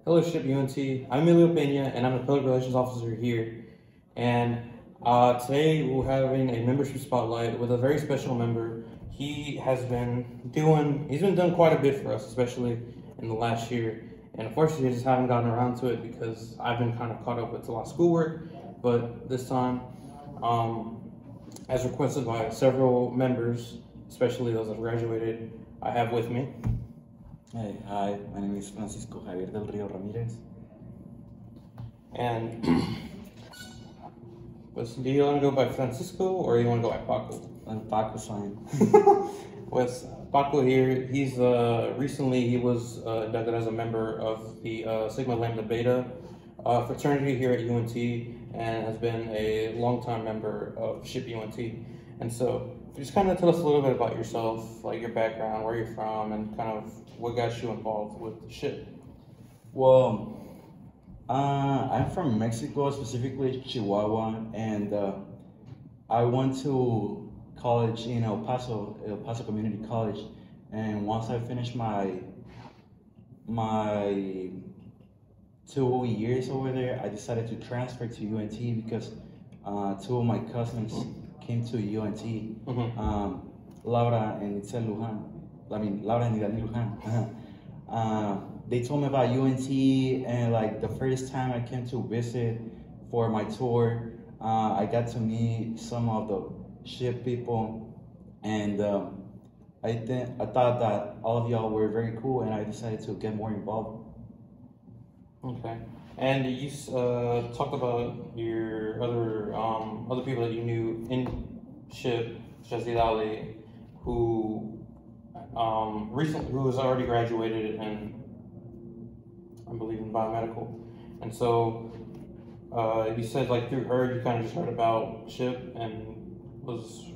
Hello, SHPE UNT. I'm Emilio Pena, and I'm the Public Relations Officer here. And today we're having a membership spotlight with a very special member. He's been doing quite a bit for us, especially in the last year. And unfortunately, I just haven't gotten around to it because I've been kind of caught up with a lot of schoolwork. But this time, as requested by several members, especially those that graduated, I have with me. Hey, hi, my name is Francisco Javier del Rio Ramirez. And do you want to go by Francisco or you want to go by Paco? Paco sign. With Paco here, he's recently he was inducted as a member of the Sigma Lambda Beta fraternity here at UNT and has been a longtime member of SHPE UNT. And so, just kind of tell us a little bit about yourself, like your background, where you're from, and kind of what got you involved with the SHPE. Well, I'm from Mexico, specifically Chihuahua, and I went to college in El Paso Community College. And once I finished my 2 years over there, I decided to transfer to UNT because two of my cousins came to UNT, Laura and Itzel Lujan. Laura and Idani Lujan. They told me about UNT, and like the first time I came to visit for my tour, I got to meet some of the SHPE people, and I thought that all of y'all were very cool, and I decided to get more involved. Okay, and you talked about your other people that you knew in SHPE, such as Idali, who has already graduated in, I believe, in biomedical, and so you said like through her you kind of just heard about SHPE and was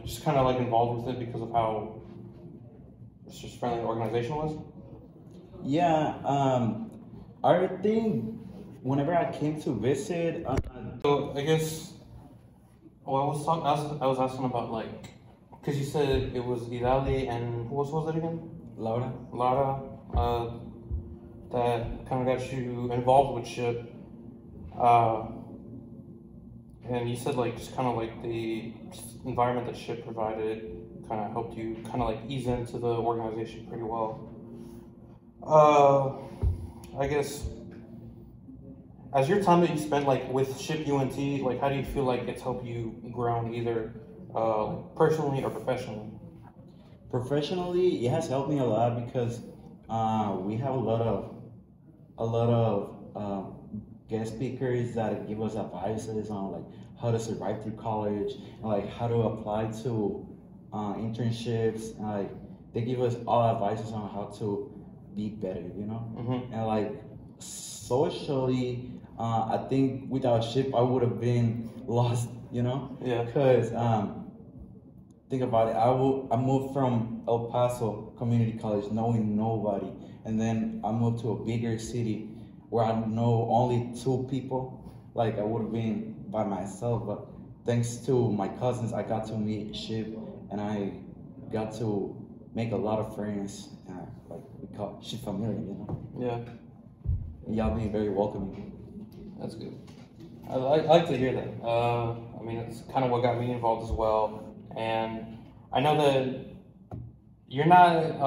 just kind of like involved with it because of how just friendly the organization was. Yeah, I think whenever I came to visit, so I guess, well, I was asking about like, because you said it was Idali and who was it again? Laura. That kind of got you involved with SHPE. And you said like just kind of like the environment that SHPE provided kind of helped you kind of like ease into the organization pretty well. I guess as your time that you spent like with SHPE UNT, like how do you feel like it's helped you grow either personally or professionally? Professionally, it has helped me a lot because we have a lot of guest speakers that give us advices on like how to survive through college and like how to apply to internships, and like they give us all advices on how to be better, you know. And like socially, I think without SHPE I would have been lost, you know. Yeah. Because think about it, I moved from El Paso Community College knowing nobody, and then I moved to a bigger city where I know only 2 people. Like I would have been by myself, but thanks to my cousins, I got to meet SHPE, and I got to make a lot of friends. Like we call SHPE familia, you know. Yeah. And y'all being very welcoming. That's good. I like to hear that. I mean, it's kind of what got me involved as well. And I know that you're not,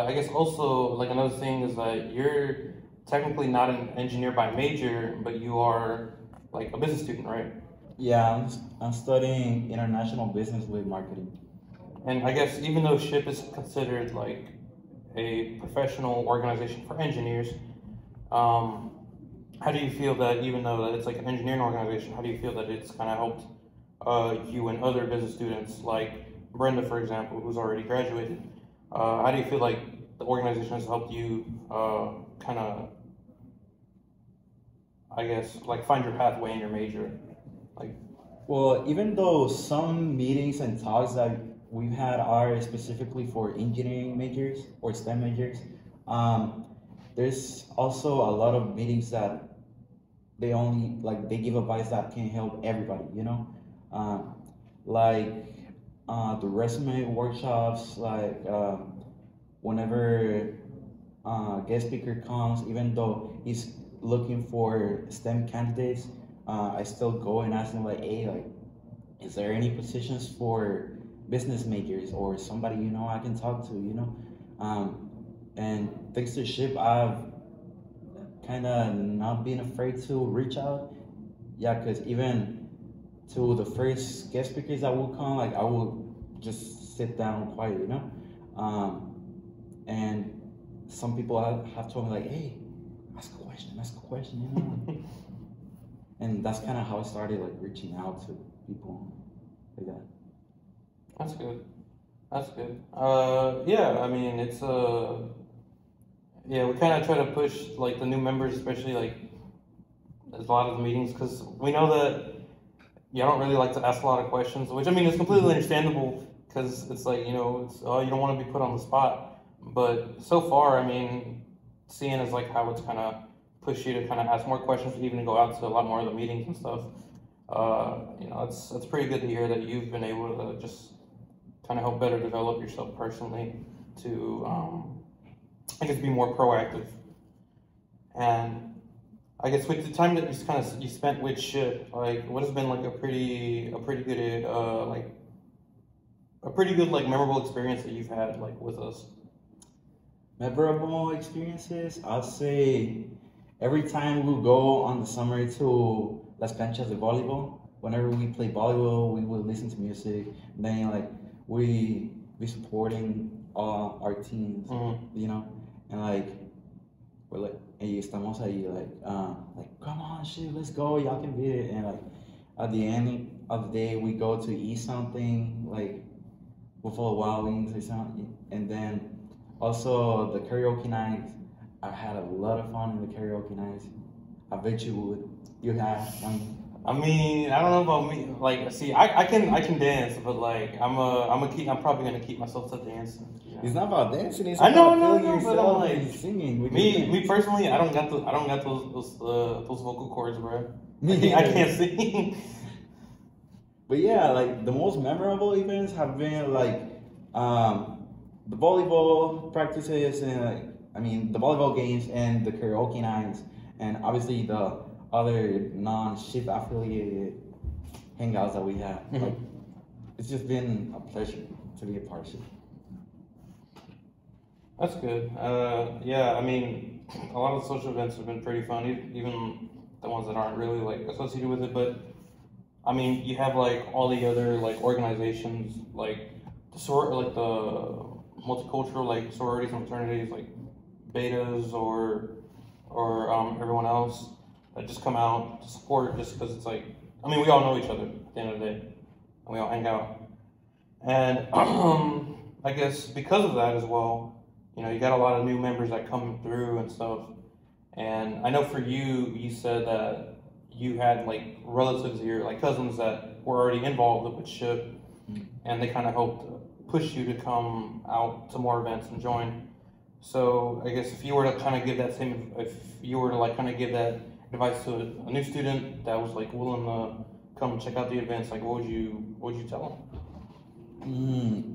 I guess also, like another thing is that you're technically not an engineer by major, but you are like a business student, right? Yeah, I'm studying international business with marketing. And I guess even though SHPE is considered like a professional organization for engineers, how do you feel that even though that it's like an engineering organization, how do you feel that it's kind of helped you and other business students like Brenda, for example, who's already graduated? How do you feel like the organization has helped you kind of, I guess, like find your pathway in your major? Like, well, even though some meetings and talks that we've had are specifically for engineering majors or STEM majors, there's also a lot of meetings that they give advice that can help everybody, you know. The resume workshops, like whenever guest speaker comes, even though he's looking for STEM candidates, I still go and ask him like, hey, like, is there any positions for business majors or somebody I can talk to. And thanks to SHPE, I've kind of not been afraid to reach out. Yeah, because even to the first guest speakers that will come, like I will just sit down quiet. And some people have told me like, hey, ask a question. And that's kind of how I started like reaching out to people like that. That's good. That's good. Yeah, I mean, it's yeah, we kind of try to push like the new members, especially like a lot of the meetings, because we know that you don't really like to ask a lot of questions, which I mean is completely understandable, because it's like it's you don't want to be put on the spot. But so far, I mean, seeing as like how it's kind of pushed you to kind of ask more questions, even to go out to a lot more of the meetings and stuff. It's pretty good to hear that you've been able to just kind of help better develop yourself personally to, I guess, be more proactive. And I guess with the time that you spent with SHPE, like, what has been like a pretty good like memorable experience that you've had like with us? Memorable experiences, I'll say every time we go on the summer to Las Canchas de Volleyball, whenever we play volleyball, we will listen to music. Then like we be supporting our teams, and like we're like, hey, estamos ahí, like come on, shit, let's go, y'all can beat it. And like at the end of the day, we go to eat something like Buffalo Wild Wings or something, and then also the karaoke nights. I had a lot of fun in the karaoke nights. I bet you would. You have. I mean, I don't know about me. Like, see, I can dance, but like, I'm probably gonna keep myself to dancing. It's not about dancing. It's I know, about feeling but yourself I'm and singing. Me personally, I don't got those vocal cords, bro. I can't sing. But yeah, like the most memorable events have been like the volleyball practices and the volleyball games and the karaoke nights, and obviously the other non-SHPE affiliated hangouts that we have. Like, it's just been a pleasure to be a part of SHPE. That's good. Yeah, I mean, a lot of the social events have been pretty fun, even the ones that aren't really like associated with it. But I mean, you have like all the other like organizations, like the multicultural like sororities and fraternities, like betas or everyone else that just come out to support, just because it's like, I mean, we all know each other at the end of the day, and we all hang out. And I guess because of that as well, you got a lot of new members that come through and stuff. And I know for you, you said that you had like relatives here, like cousins that were already involved with SHPE, and they kind of helped push you to come out to more events and join. So I guess if you were to kind of give that advice to a new student that was like willing to come check out the events, like what would you tell them?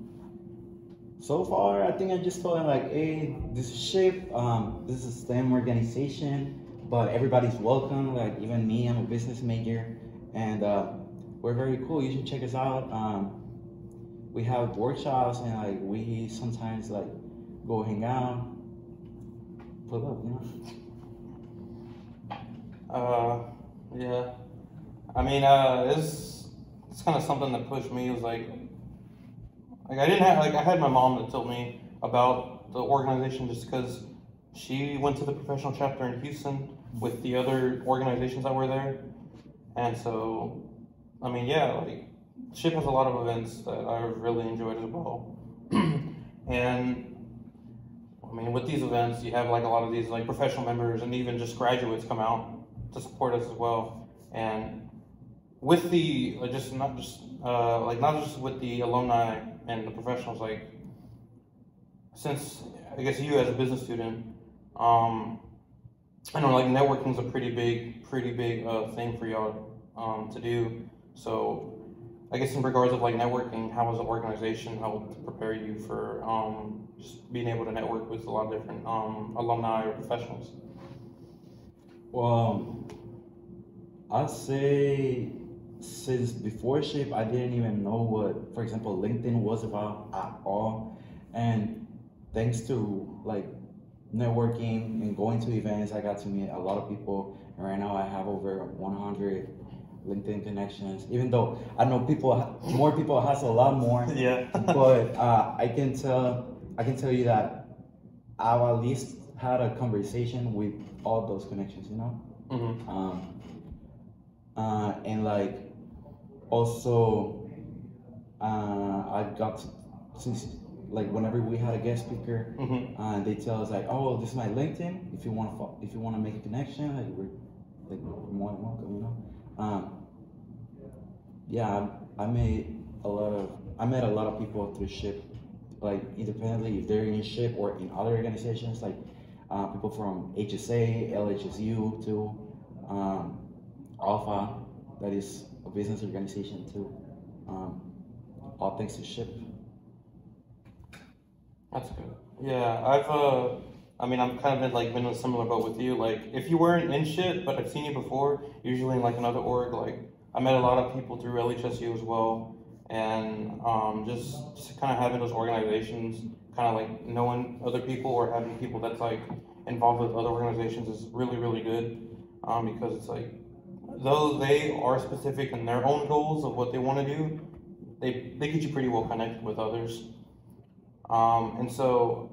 So far, I think I just told them like, hey, this is SHPE, this is a STEM organization, but everybody's welcome. Like even me, I'm a business major, and we're very cool. You should check us out. We have workshops, and like we sometimes like go hang out, pull up, Yeah. I mean, it's kind of something that pushed me. It was like I had my mom that told me about the organization just because she went to the professional chapter in Houston with the other organizations that were there, and so I mean, yeah, like SHPE has a lot of events that I really enjoyed as well. And I mean, with these events, you have like a lot of these like professional members and even just graduates come out to support us as well. And with the not just with the alumni and the professionals, like since I guess you as a business student, I know like networking is a pretty big thing for y'all to do. So I guess in regards of like networking, how has the organization helped prepare you for just being able to network with a lot of different alumni or professionals? Well, I'd say since before SHPE, I didn't even know what, for example, LinkedIn was about at all. And thanks to like networking and going to events, I got to meet a lot of people. And right now I have over 100 LinkedIn connections, even though I know more people has a lot more. Yeah. But I can tell you that I've at least had a conversation with all those connections, you know? Mm-hmm. And like also, I got to, since like whenever we had a guest speaker, they tell us like, oh, this is my LinkedIn. If you want to make a connection, like we're more than welcome, you know. Yeah, I met a lot of people through SHPE, like independently if they're in SHPE or in other organizations, like people from HSA, LHSU too, Alpha, that is a business organization too. All thanks to SHPE. That's good. Yeah, I mean, I'm kind of been in a similar boat with you. Like, if you weren't in shit, but I've seen you before, usually in like another org. Like, I met a lot of people through LHSU as well, and just kind of having those organizations, kind of like knowing other people or having people that's like involved with other organizations is really really good, because it's like though they are specific in their own goals of what they want to do, they get you pretty well connected with others. And so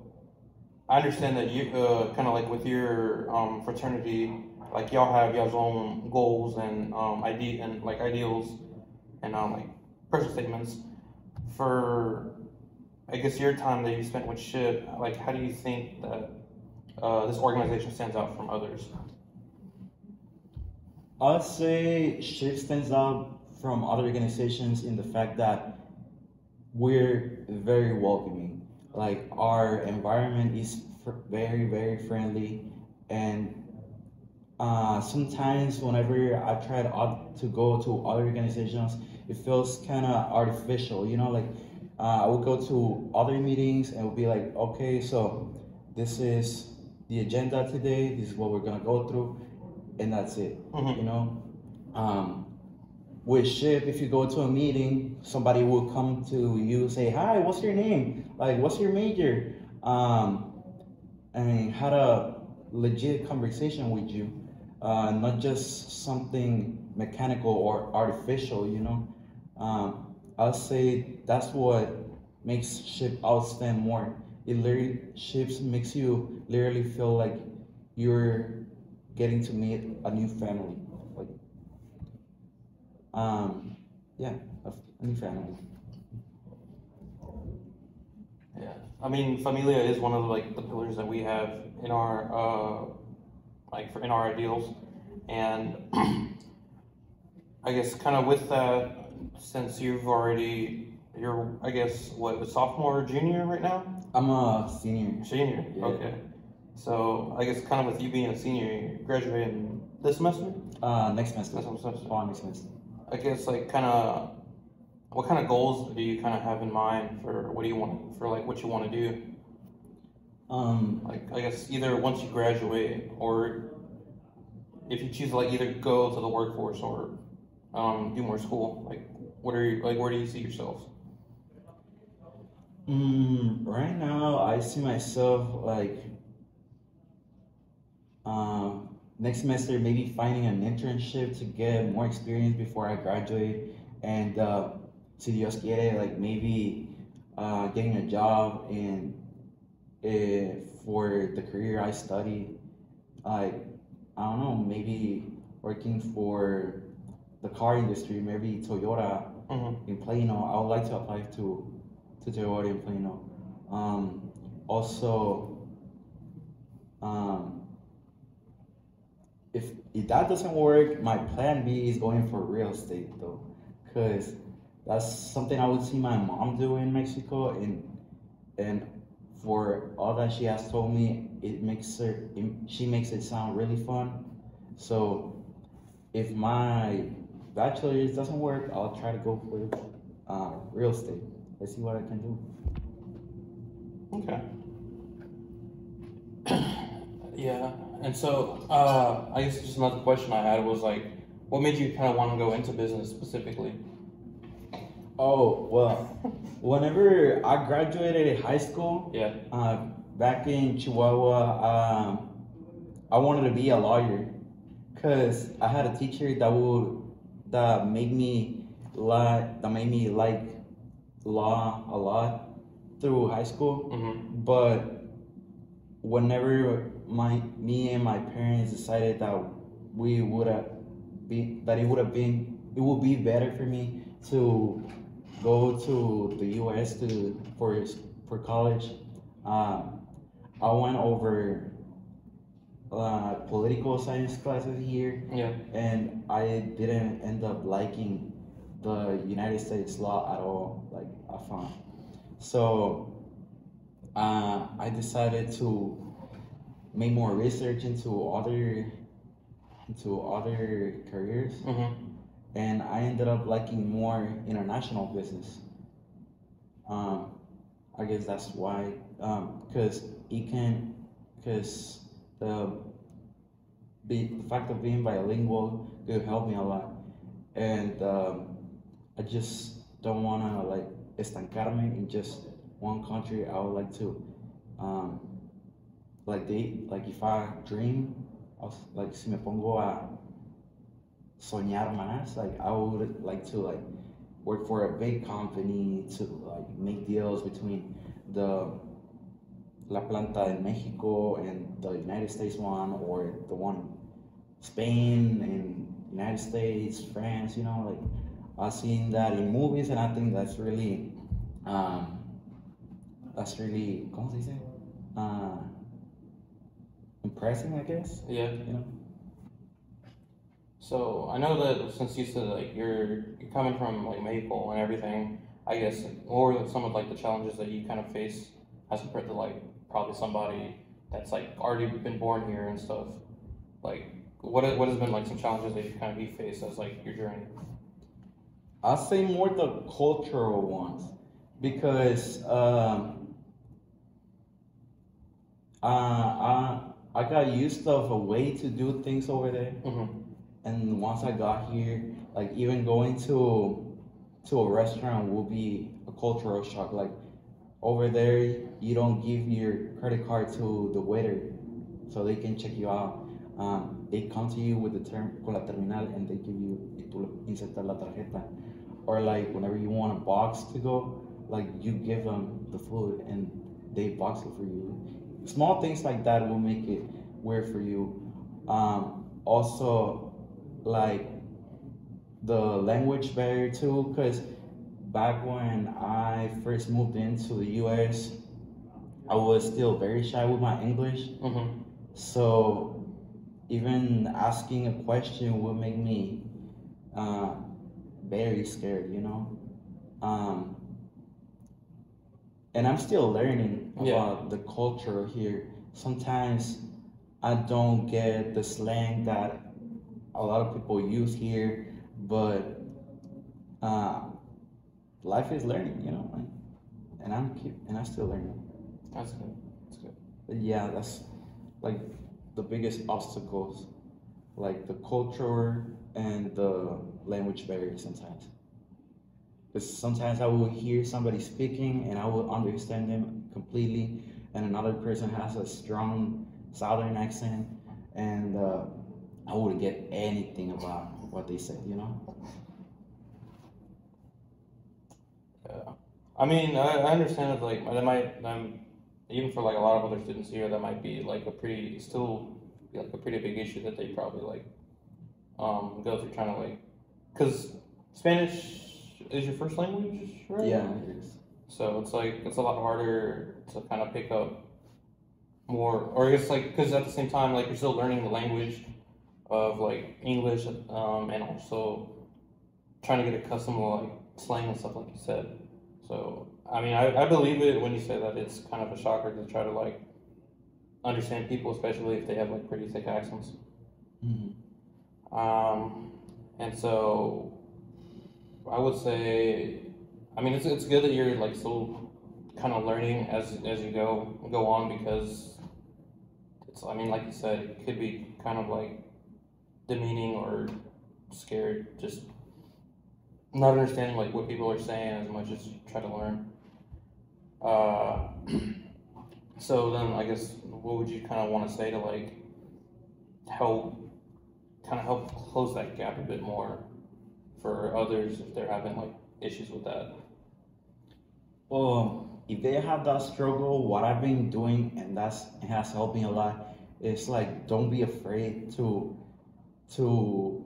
I understand that you kind of like with your fraternity, like y'all have y'all's own goals and ideals and like personal statements. For I guess your time that you spent with SHPE, like how do you think that this organization stands out from others? I'd say SHPE stands out from other organizations in the fact that we're very welcoming. Like our environment is very, very friendly, and sometimes whenever I try to go to other organizations, it feels kind of artificial. You know, like I would go to other meetings and it would be like, okay, so this is the agenda today. This is what we're gonna go through, and that's it. You know. With SHPE, if you go to a meeting, somebody will come to you, say, hi, what's your name? Like, what's your major? And had a legit conversation with you, not just something mechanical or artificial, you know? I'll say that's what makes SHPE outstand more. SHPE makes you literally feel like you're getting to meet a new family. Yeah, a new family. Yeah, I mean, familia is one of like the pillars that we have in our in our ideals, and I guess kind of with that, since you're I guess what, a sophomore or junior right now? I'm a senior. Senior, yeah. Okay. So I guess kind of with you being a senior, you're graduating this semester? Next semester. Next semester. Oh, next semester. I guess like what kind of goals do you kind of have in mind for what you want to do? Like I guess either once you graduate or if you choose to like either go to the workforce or do more school, like where do you see yourself? Right now I see myself like next semester maybe finding an internship to get more experience before I graduate, and si Dios quiere, like maybe getting a job in for the career I study. Like I don't know, maybe working for the car industry, maybe Toyota in Plano. I would like to apply to Toyota in Plano. Also, if that doesn't work, my plan B is going for real estate though, because that's something I would see my mom do in Mexico, and for all that she has told me, she makes it sound really fun. So if my bachelor's doesn't work, I'll try to go for real estate. Let's see what I can do. Okay. And so, I guess just another question I had was like, what made you kind of want to go into business specifically? Oh, well, whenever I graduated high school, Yeah. back in Chihuahua, I wanted to be a lawyer because I had a teacher that made me like law a lot through high school. Mm-hmm. But whenever me and my parents decided that we would have it would be better for me to go to the U.S. for college. I went over political science classes here, Yeah. and I didn't end up liking the United States law at all. Like I found, so I decided to make more research into other careers, Mm-hmm. and I ended up liking more international business. Um, I guess that's why, because because the the fact of being bilingual could help me a lot, and I just don't wanna like estancarme in just one country. I would like to, um, like if I dream, like si me pongo a soñar más, like I would like to like work for a big company to like make deals between the La Planta in Mexico and the United States one, or the one in Spain and United States, France, like I've seen that in movies, and I think um, that's really, ¿cómo se dice? Impressive, I guess. Yeah. So I know that since you said like you're coming from like Maple and everything, I guess what were some of like the challenges that you kind of face as compared to like probably somebody that's like already been born here and stuff. Like what has been like some challenges that you kind of faced as like your journey? I'll say more the cultural ones because I got used of a way to do things over there. Mm-hmm. And once I got here, like even going to a restaurant will be a cultural shock. Like over there, you don't give your credit card to the waiter so they can check you out. They come to you with the term con la terminal, and they give you y tú insertas la tarjeta. Or like whenever you want a box to go, like you give them the food and they box it for you. Small things like that will make it weird for you. Also, like the language barrier too, because back when I first moved into the U.S., I was still very shy with my English. Mm-hmm. So even asking a question would make me very scared, and I'm still learning about the culture here. Sometimes I don't get the slang that a lot of people use here, but life is learning, and I'm still learning. That's good. That's good. But yeah, that's like the biggest obstacles, like the culture and the language barrier sometimes. Because sometimes I will hear somebody speaking and I will understand them completely, and another person has a strong southern accent, and I wouldn't get anything about what they said, Yeah. I mean, I understand that like that might even for like a lot of other students here, that might be like still like a pretty big issue that they probably like go through trying to like, because Spanish is your first language, right? Yeah, it is. So it's like it's a lot harder to kind of pick up more, or I guess like because at the same time like you're still learning the language of like English, and also trying to get accustomed to like slang and stuff like you said. So I mean, I believe it when you say that it's kind of a shocker to try to like understand people, especially if they have like pretty thick accents. Mm-hmm. And so I would say, I mean, it's good that you're like still kind of learning as you go on, because I mean, like you said, it could be kind of like demeaning or scared, just not understanding like what people are saying as much as you try to learn. So then I guess what would you kind of want to say to like help close that gap a bit more for others if they're having like issues with that? Well, if they have that struggle, what I've been doing, and it has helped me a lot, is like don't be afraid to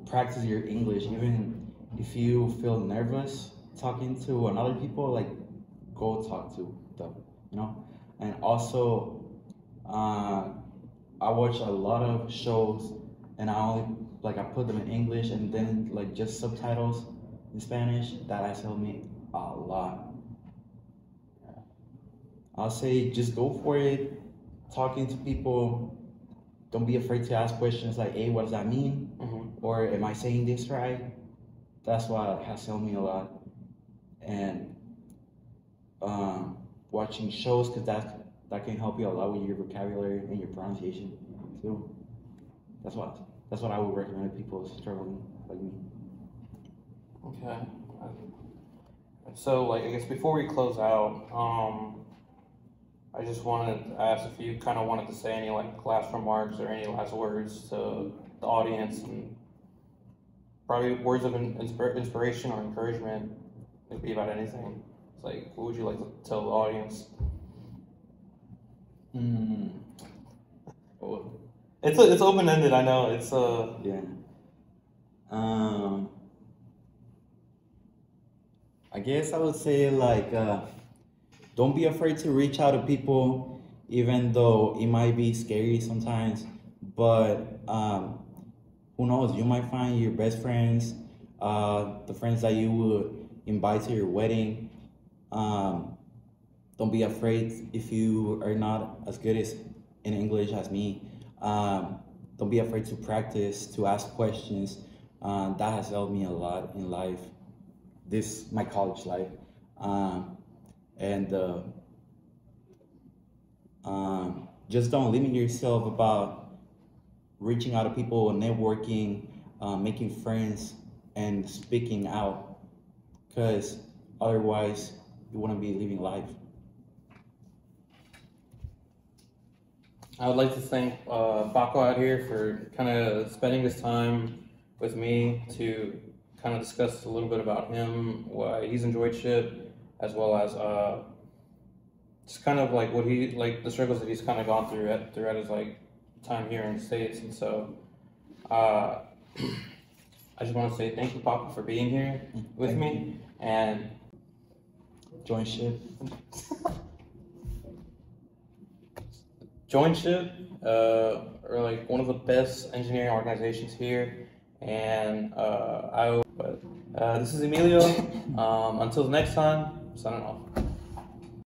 practice your English, even if you feel nervous talking to another people, like go talk to them, you know. And also, I watch a lot of shows, and I put them in English and then like just subtitles in Spanish. That has helped me a lot. I'll say just go for it. Talking to people, don't be afraid to ask questions like, "Hey, what does that mean?" Or "Am I saying this right?" That's what has helped me a lot. And watching shows, because that can help you a lot with your vocabulary and your pronunciation too. That's what I would recommend to people struggling like me. Okay. So like I guess before we close out, I just wanted to ask if you kind of wanted to say any like last remarks or any last words to the audience, and probably words of inspiration or encouragement. It could be about anything. It's like, what would you like to tell the audience? Oh, It's open ended. I know it's yeah. I guess I would say like don't be afraid to reach out to people, even though it might be scary sometimes. But who knows? You might find your best friends, the friends that you would invite to your wedding. Don't be afraid if you are not as good in English as me. Don't be afraid to practice, to ask questions. That has helped me a lot in life, my college life. And just don't limit yourself about reaching out to people, networking, making friends, and speaking out, because otherwise you wouldn't be living life. I would like to thank Paco out here for kind of spending his time with me to kind of discuss a little bit about him, why he's enjoyed SHPE, as well as just kind of like what he like the struggles that he's kind of gone throughout his like time here in the States. And so I just want to say thank you, Paco, for being here with me, and Join SHPE. Join SHPE, or like one of the best engineering organizations here, and this is Emilio. Until the next time, signing off.